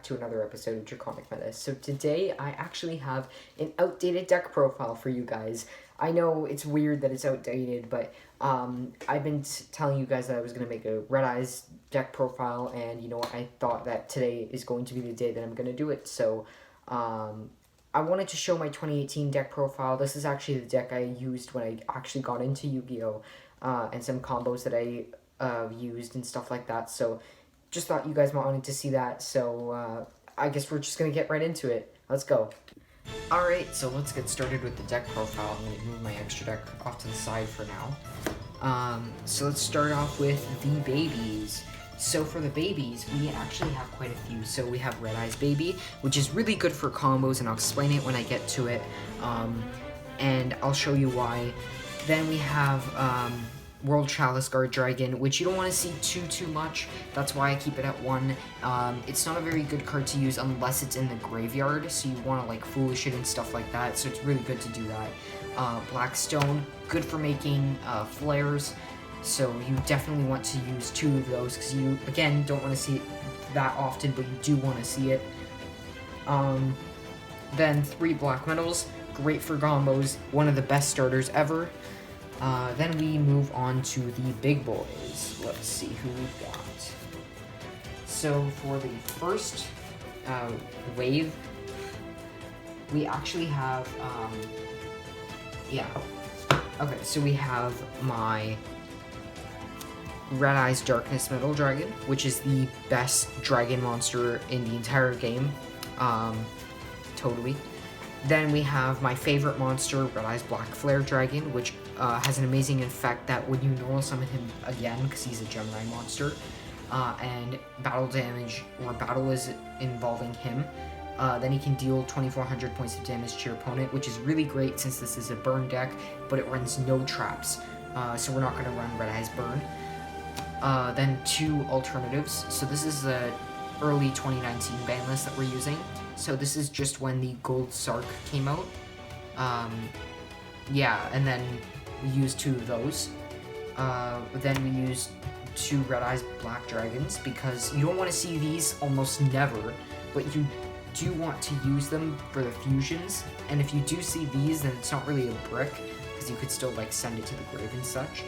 back to another episode of Draconic Meta. So today I actually have an outdated deck profile for you guys. I know it's weird that it's outdated, but I've been telling you guys that I was going to make a Red Eyes deck profile, and you know what, I thought that today is going to be the day that I'm going to do it. So I wanted to show my 2018 deck profile. This is actually the deck I used when I actually got into Yu-Gi-Oh! And some combos that I used and stuff like that. So just thought you guys wanted to see that, so I guess we're just going to get right into it. Let's go. Alright, so let's get started with the deck profile. I'm going to move my extra deck off to the side for now. So let's start off with the babies. So for the babies, we actually have quite a few. So we have Red Eyes Baby, which is really good for combos, and I'll explain it when I get to it. And I'll show you why. Then we have World Chalice Guard Dragon, which you don't want to see too much. That's why I keep it at 1. It's not a very good card to use unless it's in the graveyard, so you want to like foolish it and stuff like that, so it's really good to do that. Blackstone, good for making flares, so you definitely want to use 2 of those, because you, again, don't want to see it that often, but you do want to see it. Then 3 Black Metals, great for combos, one of the best starters ever. Then we move on to the big boys. Let's see who we've got. So for the first wave, we actually have, okay, so we have my Red Eyes Darkness Metal Dragon, which is the best dragon monster in the entire game, totally. Then we have my favorite monster, Red Eyes Black Flare Dragon, which has an amazing effect that when you normal summon him again, because he's a Gemini monster, and battle damage, or battle is involving him, then he can deal 2,400 points of damage to your opponent, which is really great since this is a burn deck, but it runs no traps, so we're not going to run Red Eyes Burn. Then 2 alternatives. So this is the early 2019 ban list that we're using. So this is just when the Gold Sark came out. And then we used 2 of those. Then we used 2 Red Eyes Black Dragons, because you don't want to see these almost never, but you do want to use them for the fusions. And if you do see these, then it's not really a brick, because you could still like send it to the grave and such.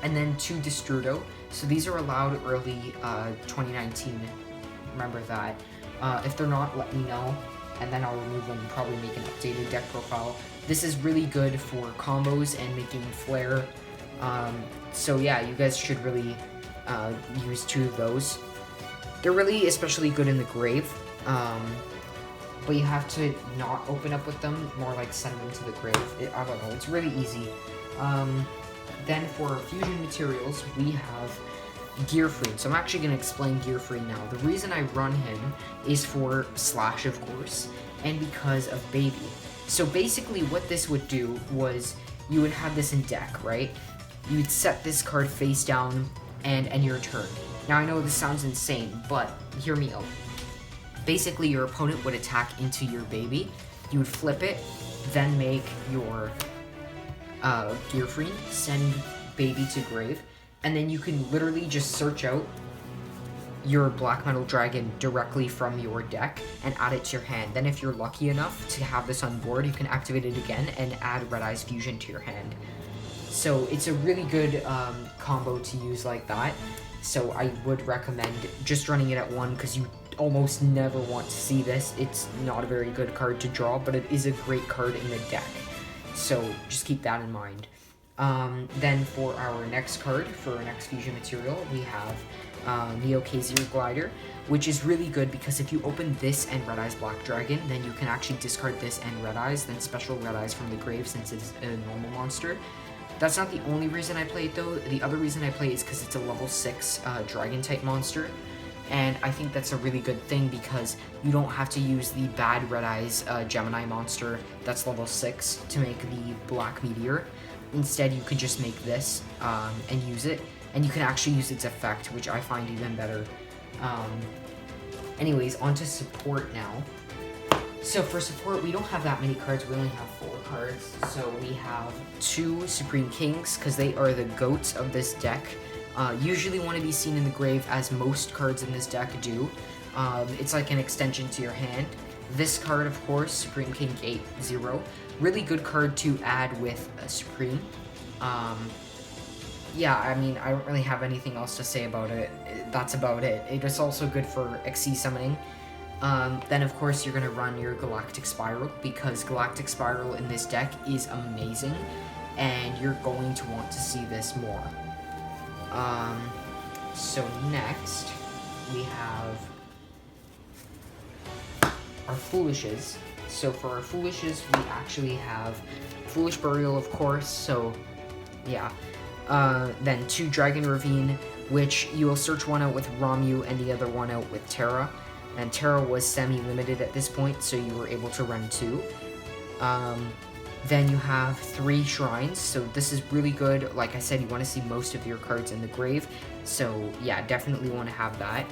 And then 2 Destrudo. So these are allowed early 2019. Remember that. If they're not, let me know, and then I'll remove them and probably make an updated deck profile. This is really good for combos and making flare. So yeah, you guys should really use 2 of those. They're really especially good in the grave, but you have to not open up with them, more like send them to the grave. I don't know, it's really easy. Then for fusion materials, we have Gearfried. So I'm actually going to explain Gearfried now. The reason I run him is for Slash, of course, and because of Baby. So basically what this would do was, you would have this in deck, right? You would set this card face down and end your turn. Now I know this sounds insane, but hear me out. Basically your opponent would attack into your Baby, you would flip it, then make your Gearfried, send Baby to grave, and then you can literally just search out your Black Metal Dragon directly from your deck and add it to your hand. Then if you're lucky enough to have this on board, you can activate it again and add Red Eyes Fusion to your hand. So it's a really good combo to use like that. So I would recommend just running it at 1, because you almost never want to see this. It's not a very good card to draw, but it is a great card in the deck. So just keep that in mind. Then for our next card, for our next fusion material, we have Neo Kazir Glider, which is really good because if you open this and Red Eyes Black Dragon, then you can actually discard this and Red Eyes, then special Red Eyes from the grave since it's a normal monster. That's not the only reason I play it though. The other reason I play it is because it's a level 6 dragon type monster. And I think that's a really good thing because you don't have to use the bad Red Eyes Gemini monster that's level 6 to make the Black Meteor. Instead, you could just make this and use it, and you can actually use its effect, which I find even better. Anyways, on to support now. So for support, we don't have that many cards, we only have 4 cards. So we have 2 Supreme Kings, because they are the goats of this deck. Usually want to be seen in the grave, as most cards in this deck do. It's like an extension to your hand. This card, of course, Supreme King Gate 0. Really good card to add with a Supreme. Yeah, I mean, I don't really have anything else to say about it. That's about it. It is also good for XC summoning. Then, of course, you're going to run your Galactic Spiral, because Galactic Spiral in this deck is amazing, and you're going to want to see this more. So next, we have our Foolishes. So for our Foolishes, we actually have Foolish Burial, of course, so yeah. Then 2 Dragon Ravine, which you will search one out with Ramu and the other one out with Terra. And Terra was semi-limited at this point, so you were able to run 2. Then you have 3 Shrines, so this is really good. Like I said, you want to see most of your cards in the grave, so yeah, definitely want to have that.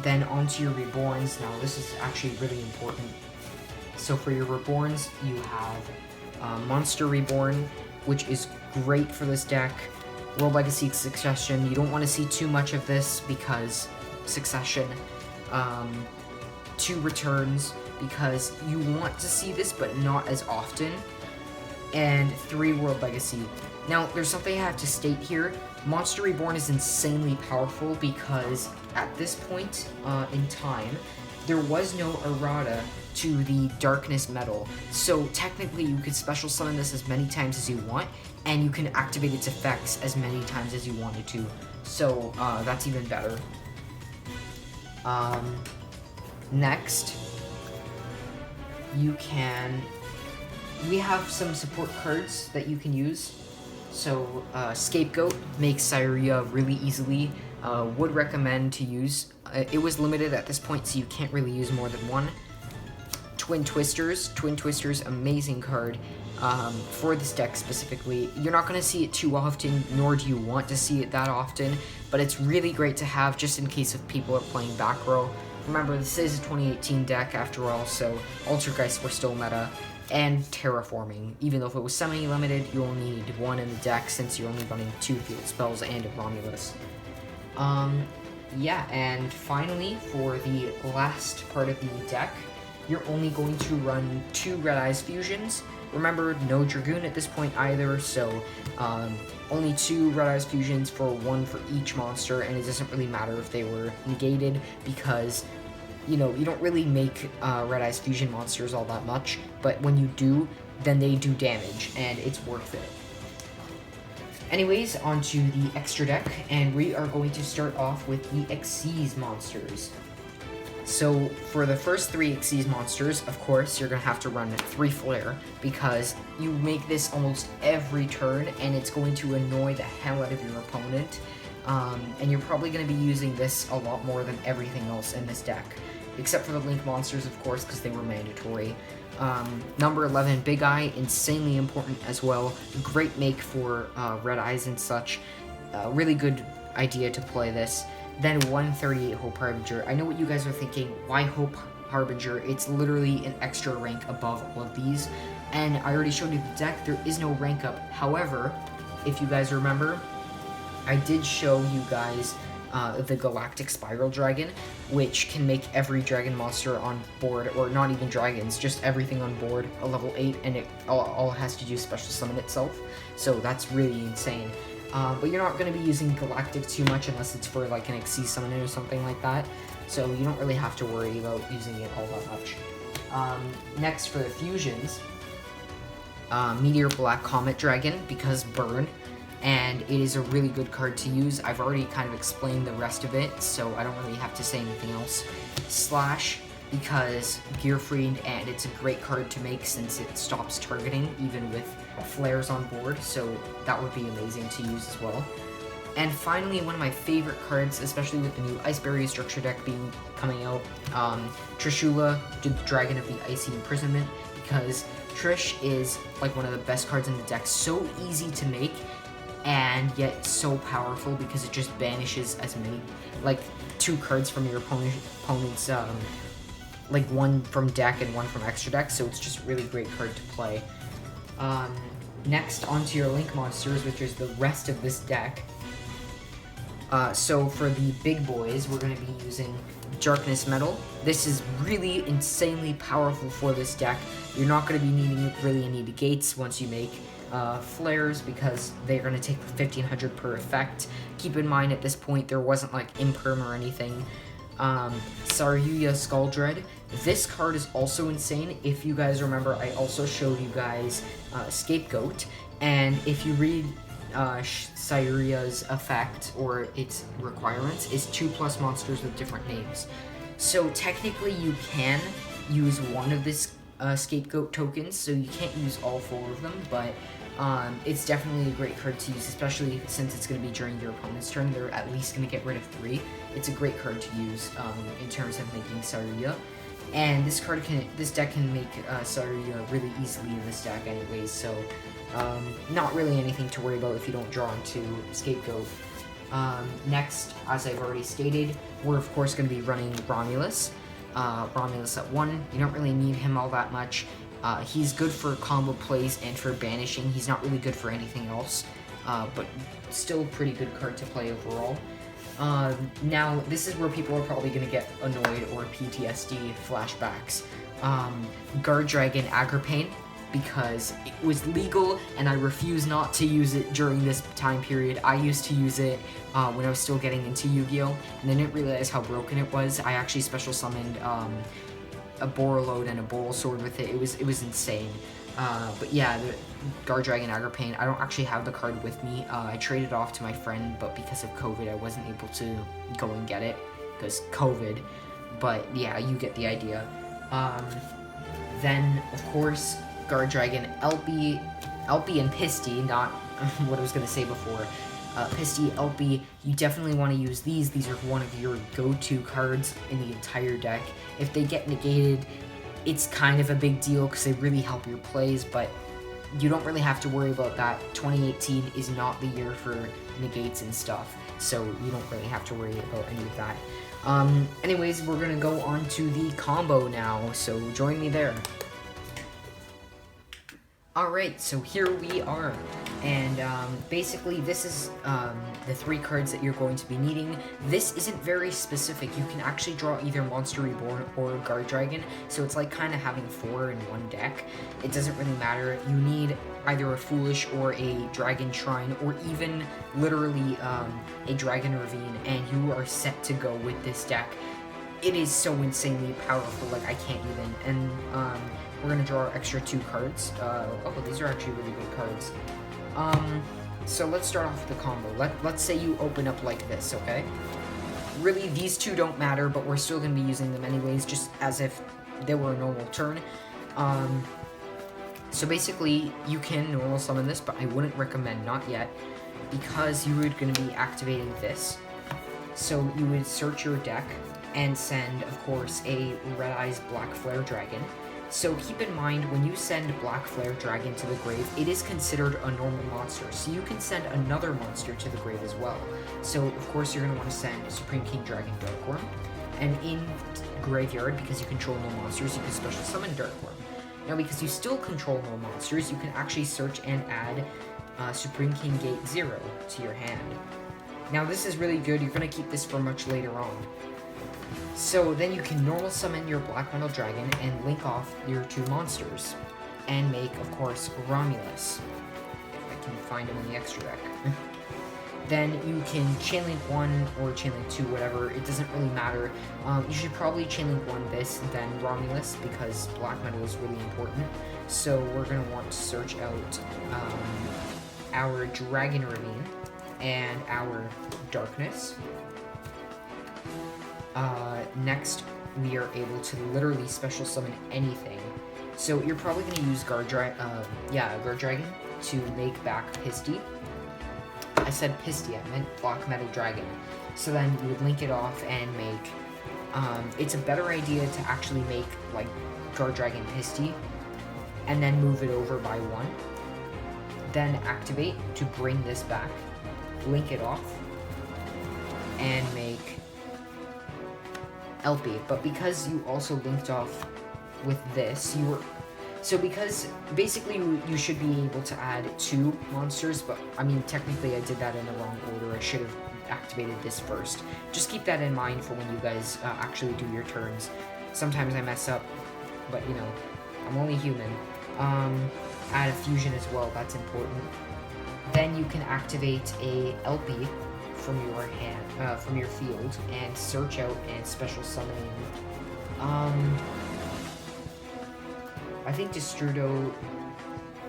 Then onto your Reborns. Now this is actually really important. So for your Reborns, you have Monster Reborn, which is great for this deck. World Legacy Succession, you don't want to see too much of this because Succession. 2 Returns, because you want to see this but not as often. And 3 World Legacy. Now, there's something I have to state here. Monster Reborn is insanely powerful because at this point in time, there was no errata to the Darkness Metal. So technically you could special summon this as many times as you want, and you can activate its effects as many times as you wanted to. So that's even better. Next, we have some support cards that you can use. So Scapegoat makes Cyria really easily. Would recommend to use. It was limited at this point, so you can't really use more than one. Twin Twisters, amazing card for this deck specifically. You're not going to see it too often, nor do you want to see it that often, but it's really great to have just in case if people are playing back row. Remember, this is a 2018 deck after all, so Altergeist were still meta, and Terraforming. Even though if it was semi-limited, you only need 1 in the deck since you're only running 2 field spells and a Romulus. Yeah, and finally, for the last part of the deck, you're only going to run 2 Red Eyes Fusions. Remember, no Dragoon at this point either, so only 2 Red Eyes Fusions for 1 for each monster, and it doesn't really matter if they were negated because, you know, you don't really make Red Eyes Fusion monsters all that much, but when you do, then they do damage, and it's worth it. Anyways, onto the extra deck, and we are going to start off with the Xyz monsters. So, for the first 3 Xyz monsters, of course, you're going to have to run 3 Flare, because you make this almost every turn, and it's going to annoy the hell out of your opponent, and you're probably going to be using this a lot more than everything else in this deck, except for the Link monsters, of course, because they were mandatory. Number 11, Big Eye, insanely important as well. Great make for Red Eyes and such. Really good idea to play this. Then 138, Hope Harbinger. I know what you guys are thinking. Why Hope Harbinger? It's literally an extra rank above all of these. And I already showed you the deck. There is no rank up. However, if you guys remember, I did show you guys the Galactic Spiral Dragon, which can make every dragon monster on board, or not even dragons, just everything on board, a level 8, and it all has to do special summon itself. So that's really insane. But you're not going to be using Galactic too much unless it's for like an Xyz summon or something like that. So you don't really have to worry about using it all that much. Next for the fusions, Meteor Black Comet Dragon, because burn. And it is a really good card to use. I've already kind of explained the rest of it, so I don't really have to say anything else. Slash, because Gearfried, and it's a great card to make since it stops targeting, even with flares on board, so that would be amazing to use as well. And finally, one of my favorite cards, especially with the new Ice Barrier Structure deck coming out, Trishula, the Dragon of the Icy Imprisonment, because Trish is like one of the best cards in the deck, so easy to make, and yet so powerful because it just banishes as many, like 2 cards from your opponent's, like 1 from deck and 1 from extra deck, so it's just a really great card to play. Next, onto your Link monsters, which is the rest of this deck. So for the big boys, we're going to be using Darkness Metal. This is really insanely powerful for this deck. You're not going to be needing really any negates once you make flares, because they're going to take 1500 per effect. Keep in mind, at this point, there wasn't like imperm or anything. Saryuya Skuldread. This card is also insane. If you guys remember, I also showed you guys Scapegoat, and if you read Saryuya's effect, or its requirements, is 2+ monsters with different names. So technically you can use one of this Scapegoat tokens, so you can't use all 4 of them, but it's definitely a great card to use, especially since it's going to be during your opponent's turn. They're at least going to get rid of 3. It's a great card to use in terms of making Saryuya. And this deck can make Saryuya really easily in this deck anyways, so not really anything to worry about if you don't draw into Scapegoat. Next, as I've already stated, we're of course going to be running Romulus. Romulus at 1, you don't really need him all that much. He's good for combo plays and for banishing. He's not really good for anything else, but still a pretty good card to play overall. Now, this is where people are probably going to get annoyed or PTSD flashbacks. Guard Dragon Agripane, because it was legal and I refuse not to use it during this time period. I used to use it when I was still getting into Yu-Gi-Oh! And I didn't realize how broken it was. I actually special summoned a Borreload and a Borrelsword with it. It was insane. But yeah, the Guard Dragon Agripane, I don't actually have the card with me. I traded off to my friend, but because of COVID, I wasn't able to go and get it, because COVID. But yeah, you get the idea. Then, of course, Guard Dragon Elpie and Pisty, not what I was going to say before. Pisty, Elpie, you definitely want to use these. These are one of your go-to cards in the entire deck. If they get negated, it's kind of a big deal because they really help your plays, but you don't really have to worry about that. 2018 is not the year for negates and stuff, so you don't really have to worry about any of that. Anyways, we're going to go on to the combo now, so join me there. Alright, so here we are, and basically this is the 3 cards that you're going to be needing. This isn't very specific. You can actually draw either Monster Reborn or Guard Dragon, so it's like kind of having 4 in one deck. It doesn't really matter. You need either a Foolish or a Dragon Shrine, or even literally a Dragon Ravine, and you are set to go with this deck. It is so insanely powerful, like I can't even, and we're going to draw our extra 2 cards. Oh, these are actually really good cards. So let's start off with the combo. Let's say you open up like this, okay? Really, these 2 don't matter, but we're still going to be using them anyways, just as if they were a normal turn. So basically, you can normal summon this, but I wouldn't recommend, not yet, because you were going to be activating this. So you would search your deck and send, of course, a Red Eyes Black Flare Dragon. So keep in mind, when you send Black Flare Dragon to the grave, it is considered a normal monster, so you can send another monster to the grave as well. So of course you're going to want to send Supreme King Dragon Darkworm, and in Graveyard, because you control no monsters, you can special summon Darkworm. Now because you still control no monsters, you can actually search and add Supreme King Gate 0 to your hand. Now this is really good. You're going to keep this for much later on. So then you can normal summon your Black Metal Dragon and link off your 2 monsters, and make, of course, Romulus, if I can find him in the extra deck. Then you can Chainlink 1 or Chainlink 2, whatever, it doesn't really matter. You should probably Chainlink 1 this, then Romulus, because Black Metal is really important. So we're going to want to search out our Dragon Ravine and our Darkness. Next, we are able to literally special summon anything. So you're probably going to use Guard Dragon to make back Pisty. I said Pisty, I meant Black Metal Dragon. So then you would link it off and make, it's a better idea to actually make, like, Guard Dragon Pisty, and then move it over by 1. Then activate to bring this back, link it off, and make Elpie. But because you also linked off with this, because basically you should be able to add 2 monsters, but I mean technically I did that in the wrong order. I should have activated this first. Just keep that in mind for when you guys actually do your turns. Sometimes I mess up, but you know, I'm only human. Add a fusion as well, that's important. Then you can activate a LP from your hand, from your field, and search out and special summon. I think Destrudo,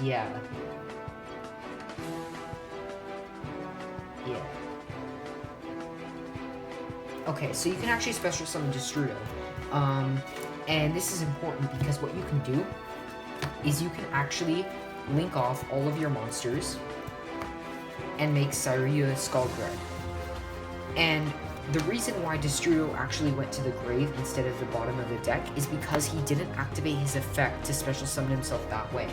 yeah. Yeah. Okay, so you can actually special summon Destrudo. And this is important because what you can do is you can actually link off all of your monsters and make Sairyu Skuldred. And the reason why Destrudo actually went to the grave instead of the bottom of the deck is because he didn't activate his effect to special summon himself that way.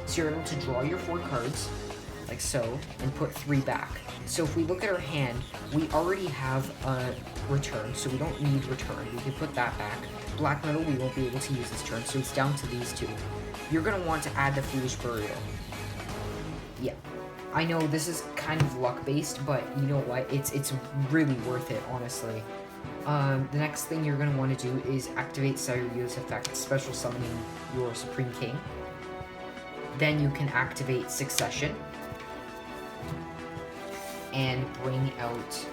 So you're able to draw your 4 cards, like so, and put 3 back. So if we look at our hand, we already have a return, so we don't need return. We can put that back. Black Metal, we won't be able to use this turn, so it's down to these 2. You're going to want to add the Foolish Burial. Yeah. I know this is kind of luck-based, but you know what? It's really worth it, honestly. The next thing you're going to want to do is activate Sairyu's effect, special summoning your Supreme King. Then you can activate Succession. And bring out...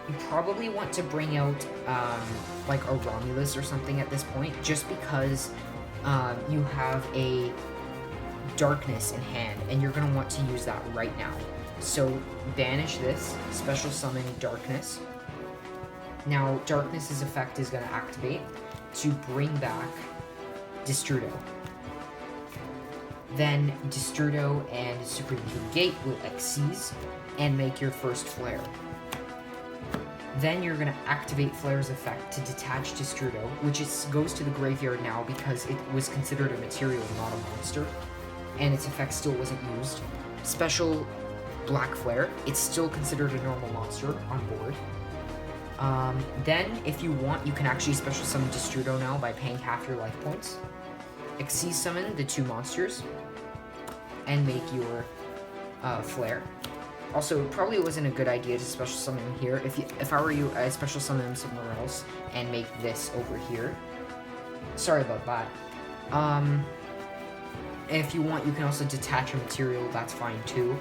You probably want to bring out, like a Romulus or something at this point, just because you have a Darkness in hand, and you're going to want to use that right now. So, banish this, special summon Darkness. Now, Darkness's effect is going to activate to bring back Destrudo. Then, Destrudo and Supreme King Gate will Xyz and make your first Flare. Then you're going to activate Flare's effect to detach Destrudo, which goes to the graveyard now because it was considered a material, not a monster. And its effect still wasn't used. Special Black Flare, it's still considered a normal monster on board. Then, if you want, you can actually special summon Destrudo now by paying half your life points. Xyz summon the 2 monsters, and make your Flare. Also, it probably wasn't a good idea to special summon him here. If I were you, I'd special summon him somewhere else, and make this over here. Sorry about that. And if you want, you can also detach a material, that's fine too.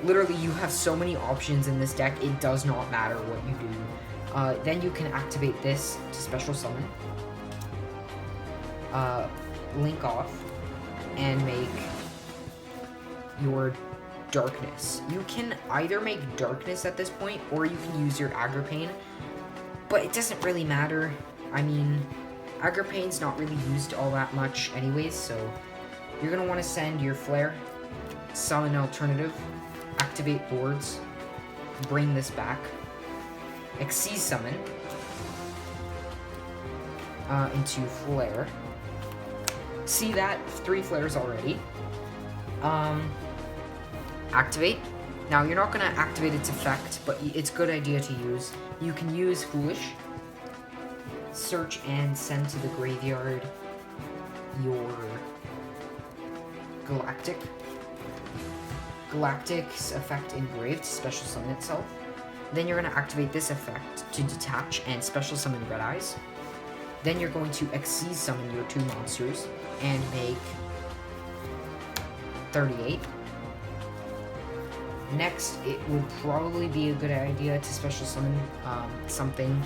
Literally, you have so many options in this deck, it does not matter what you do. Then you can activate this to special summon. Link off, and make your Darkness. You can either make Darkness at this point, or you can use your Agripane, but it doesn't really matter. I mean, Agripane's not really used all that much anyways, so you're going to want to send your Flare, summon Alternative, activate boards, bring this back, Xyz summon into Flare. See that? 3 Flares already. Activate. Now, you're not going to activate its effect, but it's a good idea to use. You can use Foolish, search and send to the graveyard your Galactic. Galactic's effect engraved, special summon itself. Then you're going to activate this effect to detach and special summon Red Eyes. Then you're going to Xyz summon your 2 monsters and make 38. Next, it would probably be a good idea to special summon something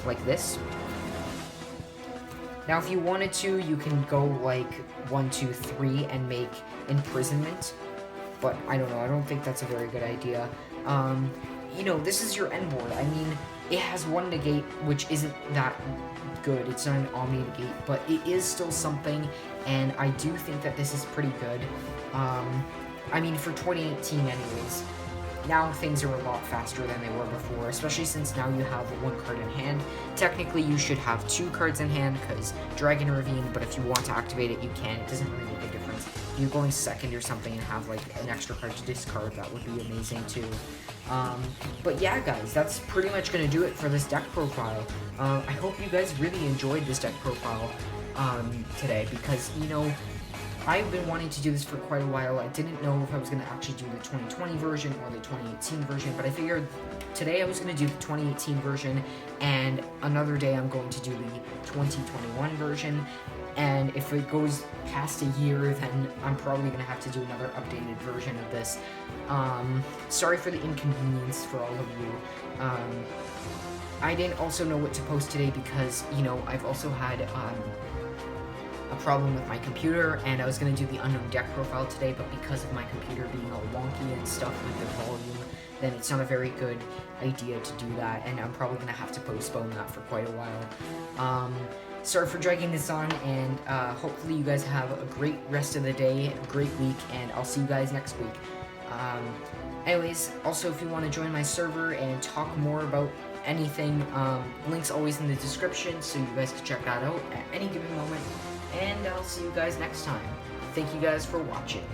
like this. Now, if you wanted to, you can go like 1, 2, 3 and make Imprisonment, but I don't know, I don't think that's a very good idea. You know, this is your end board. I mean, it has 1 negate, which isn't that good. It's not an Omni negate, but it is still something, and I do think that this is pretty good. I mean, for 2018 anyways. Now things are a lot faster than they were before, especially since now you have 1 card in hand. Technically, you should have 2 cards in hand, because Dragon Ravine, but if you want to activate it, you can. It doesn't really make a difference. If you're going second or something and have, like, an extra card to discard, that would be amazing, too. But yeah, guys, that's pretty much going to do it for this deck profile. I hope you guys really enjoyed this deck profile today, because, you know, I've been wanting to do this for quite a while. I didn't know if I was going to actually do the 2020 version or the 2018 version, but I figured today I was going to do the 2018 version, and another day I'm going to do the 2021 version. And if it goes past a year, then I'm probably going to have to do another updated version of this. Sorry for the inconvenience for all of you. I didn't also know what to post today because, you know, I've also had a problem with my computer, and I was going to do the Unknown Deck profile today, but because of my computer being all wonky and stuff with the volume, then it's not a very good idea to do that, and I'm probably going to have to postpone that for quite a while. Sorry for dragging this on, and hopefully you guys have a great rest of the day, a great week, and I'll see you guys next week. Anyways, also if you want to join my server and talk more about anything, link's always in the description, so you guys can check that out at any given moment, and I'll see you guys next time. Thank you guys for watching.